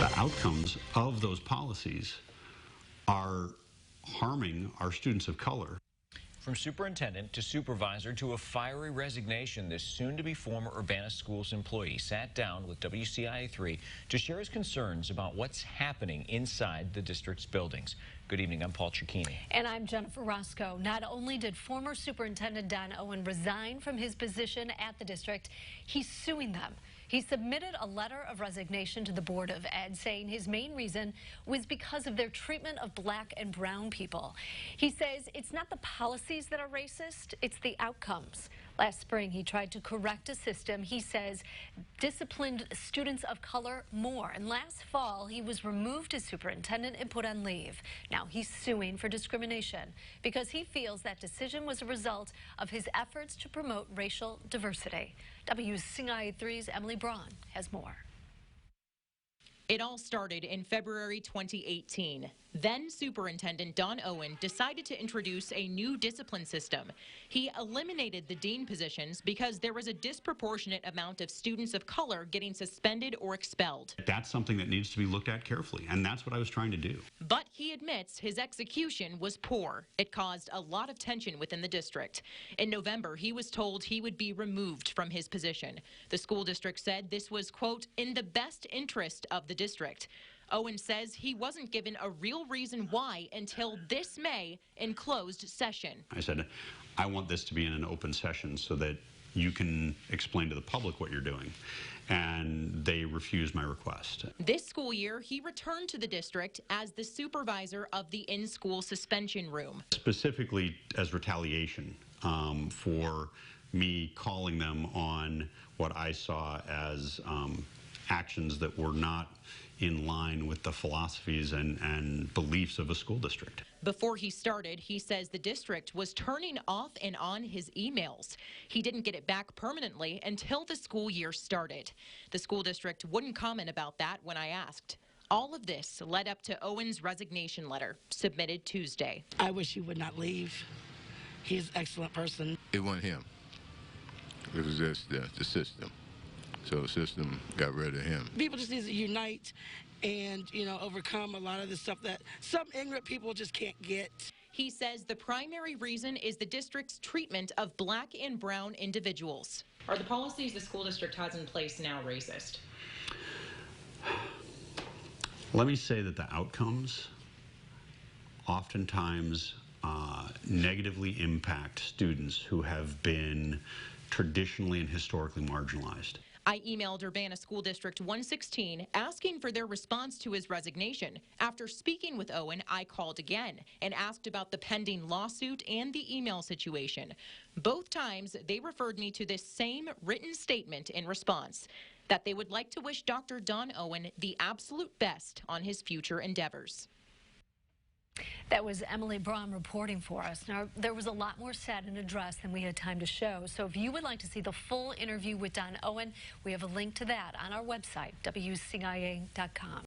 the outcomes of those policies are harming our students of color. From superintendent to supervisor to a fiery resignation, this soon-to-be former Urbana Schools employee sat down with WCIA3 to share his concerns about what's happening inside the district's buildings. Good evening, I'm Paul Cicchini. And I'm Jennifer Roscoe. Not only did former Superintendent Don Owen resign from his position at the district, he's suing them. He submitted a letter of resignation to the Board of Ed, saying his main reason was because of their treatment of black and brown people. He says it's not the policies that are racist, it's the outcomes. Last spring, he tried to correct a system he says disciplined students of color more. And last fall, he was removed as superintendent and put on leave. Now he's suing for discrimination because he feels that decision was a result of his efforts to promote racial diversity. WCIA3's Emily Braun has more. It all started in February 2018. Then Superintendent Don Owen decided to introduce a new discipline system. He eliminated the dean positions because there was a disproportionate amount of students of color getting suspended or expelled. That's something that needs to be looked at carefully, and that's what I was trying to do. But he admits his execution was poor. It caused a lot of tension within the district. In November, he was told he would be removed from his position. The school district said this was, quote, in the best interest of the district. Owen says he wasn't given a real reason why until this May in closed session. I said, I want this to be in an open session so that you can explain to the public what you're doing. And they refused my request. This school year, he returned to the district as the supervisor of the in-school suspension room. Specifically as retaliation for me calling them on what I saw as actions that were not in line with the philosophies and beliefs of a school district. Before he started, he says the district was turning off and on his emails. He didn't get it back permanently until the school year started. The school district wouldn't comment about that when I asked. All of this led up to Owen's resignation letter, submitted Tuesday. I wish he would not leave. He's an excellent person. It wasn't him. It was just the system. So the system got rid of him. People just need to unite and, overcome a lot of the stuff that some ignorant people just can't get. He says the primary reason is the district's treatment of black and brown individuals. Are the policies the school district has in place now racist? Let me say that the outcomes oftentimes negatively impact students who have been traditionally and historically marginalized. I emailed Urbana School District 116 asking for their response to his resignation. After speaking with Owen, I called again and asked about the pending lawsuit and the email situation. Both times, they referred me to this same written statement in response, that they would like to wish Dr. Don Owen the absolute best on his future endeavors. That was Emily Braun reporting for us. Now, there was a lot more said and addressed than we had time to show. So if you would like to see the full interview with Don Owen, we have a link to that on our website, WCIA.com.